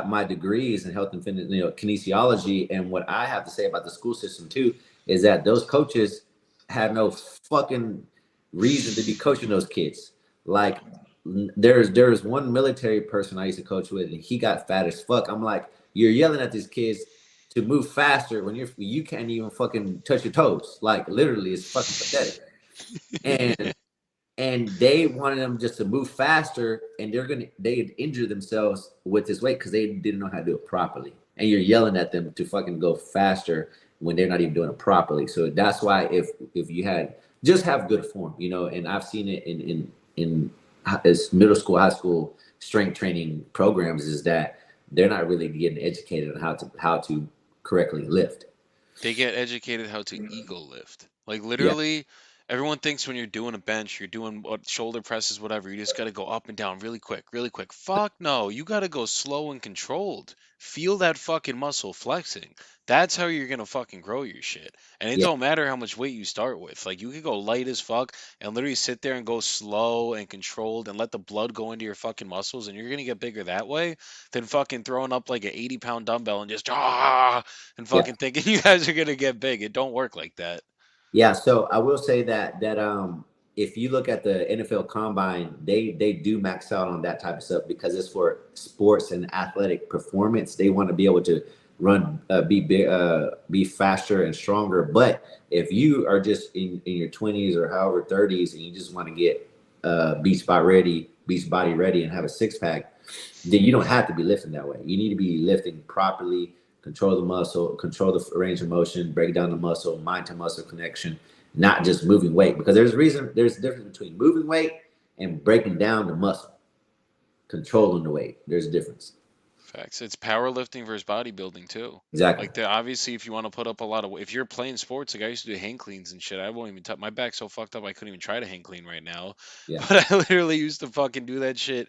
my degrees in health and fitness, kinesiology. And what I have to say about the school system too is that those coaches had no fucking reason to be coaching those kids. Like there's one military person I used to coach with, and he got fat as fuck. I'm like, you're yelling at these kids to move faster when you can't even fucking touch your toes. Like literally, it's fucking pathetic. And they wanted them just to move faster, and they'd injure themselves with this weight because they didn't know how to do it properly. And you're yelling at them to fucking go faster when they're not even doing it properly. So that's why if you had just have good form, and I've seen it in as middle school, high school strength training programs, is that they're not really getting educated on how to correctly lift. They get educated how to ego lift. Like Yeah, literally, everyone thinks when you're doing a bench, you're doing what shoulder presses, whatever, you just got to go up and down really quick, really quick. Fuck no, you got to go slow and controlled. Feel that fucking muscle flexing. That's how you're gonna fucking grow your shit. And it yeah, don't matter how much weight you start with. Like you could go light as fuck and literally sit there and go slow and controlled and let the blood go into your fucking muscles, and you're gonna get bigger that way than fucking throwing up like an 80-pound dumbbell and just and yeah. fucking thinking you guys are gonna get big. It don't work like that. Yeah, so I will say that if you look at the NFL Combine, they do max out on that type of stuff because it's for sports and athletic performance. They want to be able to run, be big, be faster and stronger. But if you are just in your 20s or however 30s and you just want to get beach body ready, and have a six pack, then you don't have to be lifting that way. You need to be lifting properly, control the muscle, control the range of motion, break down the muscle, mind to muscle connection, not just moving weight. Because there's a difference between moving weight and breaking down the muscle, controlling the weight. There's a difference. Facts. It's powerlifting versus bodybuilding too. Exactly. Like the obviously, if you want to put up a lot of, if you're playing sports, like I used to do hang cleans and shit. I won't even touch my back's so fucked up I couldn't even try to hang clean right now. Yeah. But I literally used to fucking do that shit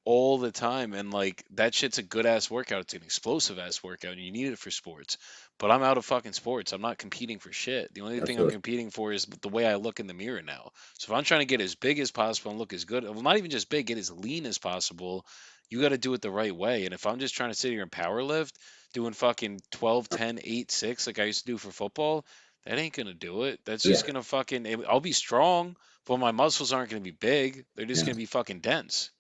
all the time, and like that shit's a good ass workout. It's an explosive ass workout and you need it for sports. But I'm out of fucking sports. I'm not competing for shit. The only thing I'm Absolutely. competing for is the way I look in the mirror now. So if I'm trying to get as big as possible and look as good, well, not even just big, get as lean as possible, you got to do it the right way. And if I'm just trying to sit here and power lift doing fucking 12, 10, 8, 6 like I used to do for football, that ain't going to do it. That's Yeah. just going to I'll be strong, but my muscles aren't going to be big. They're just Yeah. going to be fucking dense.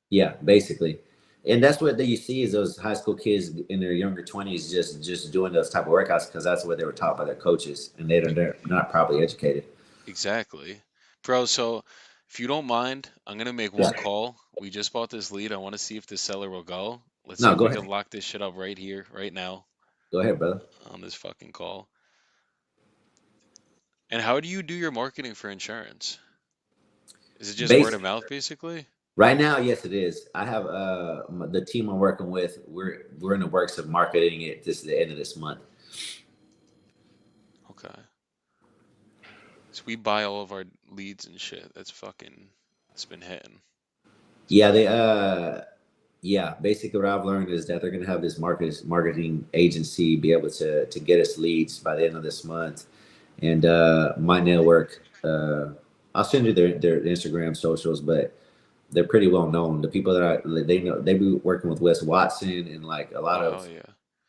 Yeah. Basically. And that's what you see is those high school kids in their younger 20s just doing those type of workouts because that's what they were taught by their coaches, and they're not properly educated. Exactly. Bro, so if you don't mind, I'm gonna make Yeah. one call. We just bought this lead. I want to see if this seller will go. Let's see No, if go we can ahead. lock this shit up right here, right now, Go ahead, brother. on this fucking call. And how do you do your marketing for insurance? Is it just word Base of mouth, basically? Right now, yes, it is. I have the team I'm working with. We're in the works of marketing it this the end of this month. Okay. So we buy all of our leads and shit. That's fucking, it's been hitting. It's Yeah, been they hitting. yeah. Basically, what I've learned is that they're gonna have this marketing agency be able to get us leads by the end of this month, and my network. I'll send you their Instagram socials, but they're pretty well known. The people that they know they be working with Wes Watson and like a lot Oh, of hell yeah.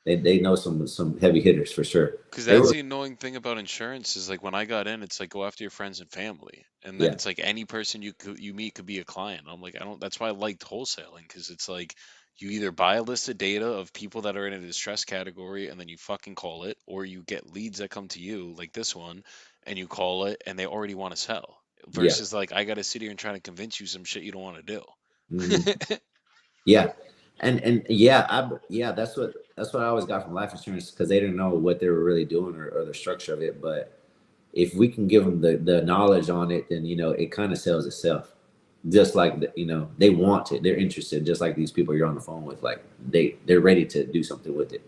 they know some heavy hitters for sure. Because They that's were the annoying thing about insurance is like when I got in, it's like go after your friends and family, and then yeah it's like any person you meet could be a client. I'm like I don't. That's why I liked wholesaling because it's like you either buy a list of data of people that are in a distress category and then you fucking call it, or you get leads that come to you like this one, and you call it and they already want to sell. yeah. Versus like I got to sit here and try to convince you some shit you don't want to Hmm. do. Yeah, and yeah, yeah, that's what I always got from life insurance because they didn't know what they were really doing or the structure of it. But if we can give them the knowledge on it, then it kind of sells itself. Just like they want it, they're interested. Just like these people you're on the phone with, like they're ready to do something with it.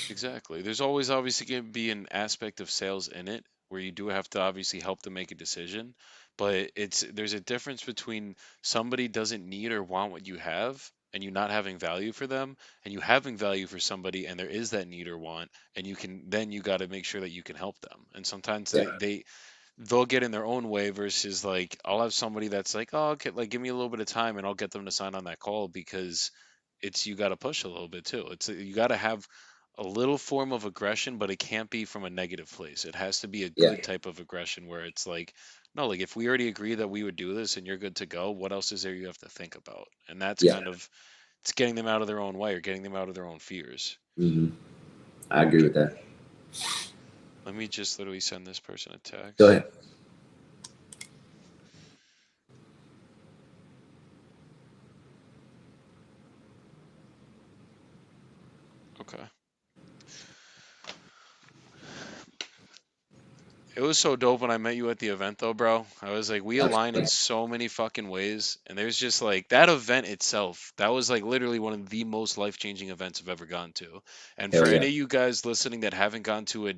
Exactly. There's always obviously going to be an aspect of sales in it where you do have to obviously help them make a decision, but there's a difference between somebody doesn't need or want what you have and you not having value for them and you having value for somebody and there is that need or want, and you got to make sure that you can help them. And sometimes Yeah, they'll get in their own way versus like I'll have somebody that's like, "Oh, okay, like give me a little bit of time and I'll get them to sign on that call," because it's you got to push a little bit too. You got to have a little form of aggression, but it can't be from a negative place. It has to be a yeah, good type of aggression where it's like, no, like if we already agree that we would do this and you're good to go, what else is there you have to think about? And that's yeah. kind of it's getting them out of their own way or getting them out of their own fears. Hmm. I agree Okay. with that. Let me just literally send this person a Go text. ahead. Okay. It was so dope when I met you at the event, though, bro. I was like, we align in Absolutely. so many fucking ways. And there's just like that event itself. That was like literally one of the most life changing events I've ever gone to. And Hell for yeah. any of you guys listening that haven't gone to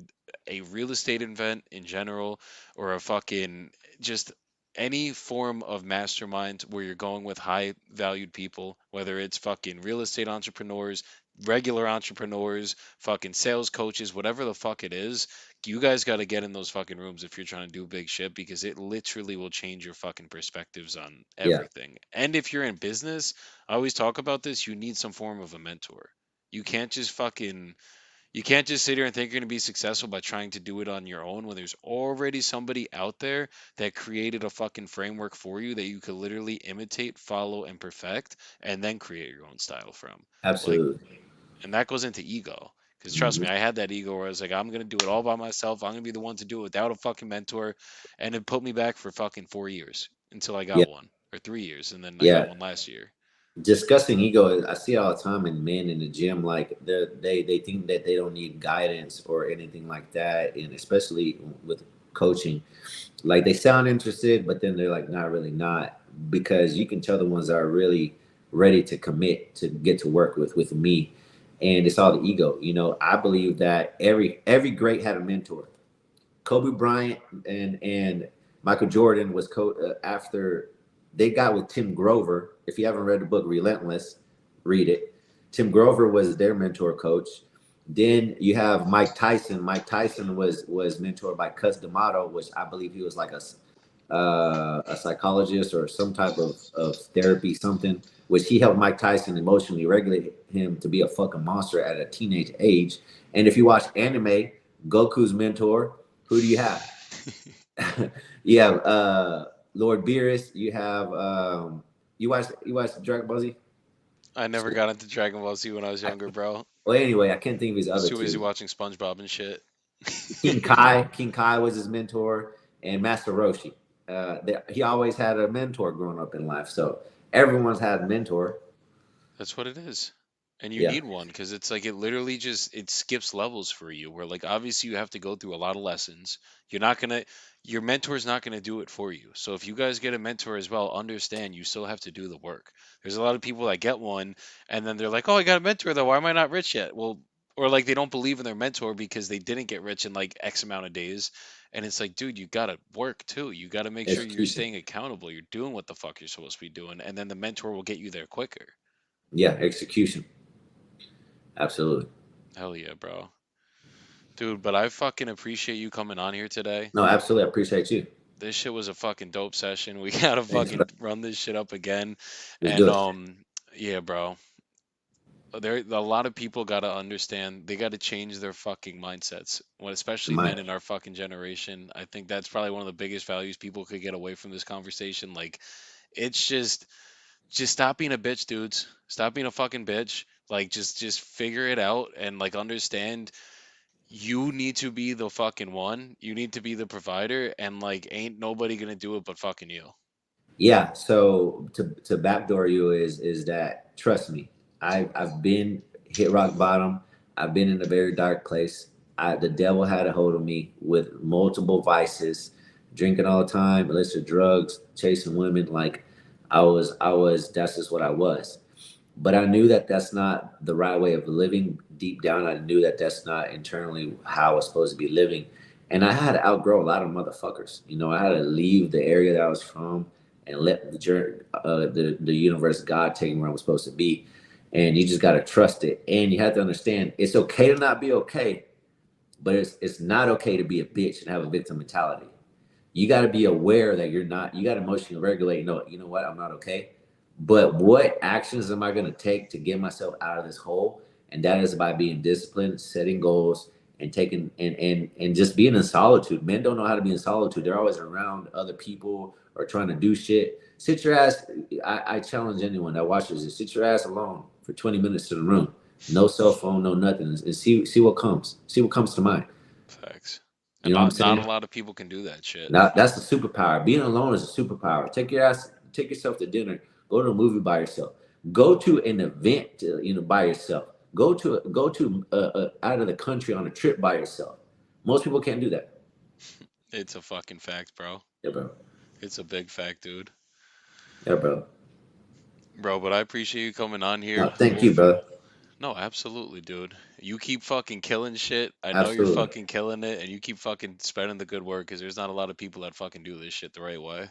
a real estate event in general, or a fucking just any form of mastermind where you're going with high valued people, whether it's fucking real estate entrepreneurs, regular entrepreneurs, fucking sales coaches, whatever the fuck it is, you guys got to get in those fucking rooms if you're trying to do big shit, because it literally will change your fucking perspectives on Yeah, everything. And if you're in business, I always talk about this, you need some form of a mentor. You can't just fucking you can't just sit here and think you're going to be successful by trying to do it on your own when there's already somebody out there that created a fucking framework for you that you could literally imitate, follow, and perfect, and then create your own style from. Like, absolutely. and that goes into ego. Because trust Hmm. me, I had that ego where I was like, I'm gonna do it all by myself. I'm gonna be the one to do it without a fucking mentor, and it put me back for fucking 4 years until I Yeah, got one, or 3 years, and then I got yeah. one last year. Discussing ego, I see it all the time in men in the gym. Like they think that they don't need guidance or anything like that, and especially with coaching, like they sound interested, but then they're like not really not, because you can tell the ones that are really ready to commit to get to work with me, and it's all the ego. I believe that every great had a mentor. Kobe Bryant and Michael Jordan was after they got with Tim Grover. If you haven't read the book Relentless, read it. Tim Grover was their mentor coach. Then you have Mike Tyson. Mike Tyson was mentored by Cus D'Amato, which I believe he was like a psychologist or some type of therapy, something, which he helped Mike Tyson emotionally regulate him to be a fucking monster at a teenage age. And if you watch anime, Goku's mentor, who do you have? You have Lord Beerus. You have you watch Dragon Ball Z. I never got into Dragon Ball Z when I was I, younger, bro. well, anyway, I can't think of his I was other too busy two. watching SpongeBob and shit. King Kai was his mentor, and Master Roshi. He always had a mentor growing up in life, so everyone's had a mentor. That's what it is. And you Yeah, need one because it's like it literally just it skips levels for you where like obviously you have to go through a lot of lessons. You're not gonna your mentor's not gonna do it for you. So if you guys get a mentor as well, understand you still have to do the work. There's a lot of people that get one and then they're like, "Oh, I got a mentor though. Why am I not rich yet?" Well, or like they don't believe in their mentor because they didn't get rich in like X amount of days. And it's like, dude, you gotta work too. You gotta make sure you're execution. staying accountable. You're doing what the fuck you're supposed to be doing, and then the mentor will get you there quicker. Yeah, execution. Absolutely. Hell yeah, bro. Dude, but I fucking appreciate you coming on here today. No, absolutely. I appreciate you. This shit was a fucking dope session. We gotta Thanks, bro. fucking run this shit up again. Let's do And it. yeah, bro. There a lot of people gotta understand they gotta change their fucking mindsets. When The especially men mind. in our fucking generation. I think that's probably one of the biggest values people could get away from this conversation. Like it's just stop being a bitch, dudes. Stop being a fucking bitch. Like just figure it out and like understand you need to be the fucking one. You need to be the provider, and like, ain't nobody gonna do it but fucking you. Yeah. So to backdoor you is that, trust me, I've been hit rock bottom. I've been in a very dark place. The devil had a hold of me with multiple vices, drinking all the time, illicit drugs, chasing women. Like I was. That's just what I was. But I knew that that's not the right way of living. Deep down, I knew that that's not internally how I was supposed to be living. And I had to outgrow a lot of motherfuckers. I had to leave the area that I was from and let the journey, the universe, God, take me where I'm supposed to be. And you just got to trust it. And you have to understand it's okay to not be okay, but it's not okay to be a bitch and have a victim mentality. You got to be aware that you're not. You got to emotionally regulate. No, you know what? I'm not okay. But what actions am I going to take to get myself out of this hole? And that is by being disciplined, setting goals, and taking and just being in solitude. Men don't know how to be in solitude. They're always around other people or trying to do shit. Sit your ass. I challenge anyone that watches this. Sit your ass alone for 20 minutes in the room. No cell phone, no nothing, and see what comes. See what comes to mind. Facts. You And know what I'm not a saying? lot of people can do that shit. Now that's a superpower. Being alone is a superpower. Take yourself to dinner. Go to a movie by yourself. Go to an event, by yourself. Go to out of the country on a trip by yourself. Most people can't do that. It's a fucking fact, bro. Yeah, bro. It's a big fact, dude. Yeah, bro. Bro, but I appreciate you coming on No, here. thank you, bro. No, absolutely, dude. You keep fucking killing shit. I know you're Absolutely. fucking killing it, and you keep fucking spreading the good word because there's not a lot of people that fucking do this shit the right way.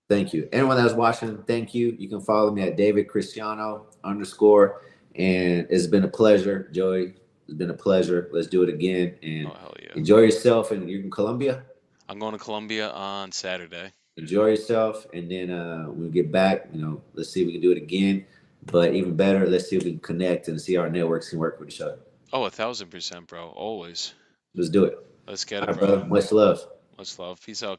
Thank you. Anyone that was watching, thank you. You can follow me at David Cristiano underscore. And it's been a pleasure, Joey. It's been a pleasure. Let's do it again Oh, and hell yeah. enjoy yourself. And you're in Colombia. I'm going to Colombia on Saturday. Enjoy yourself. And then when we get back, let's see if we can do it again. But even better, let's see if we can connect and see our networks can work with each other. Oh, 1,000%, bro. Always. Let's do it. Let's get All it, right, bro. brother. Much love. Much love. Peace out.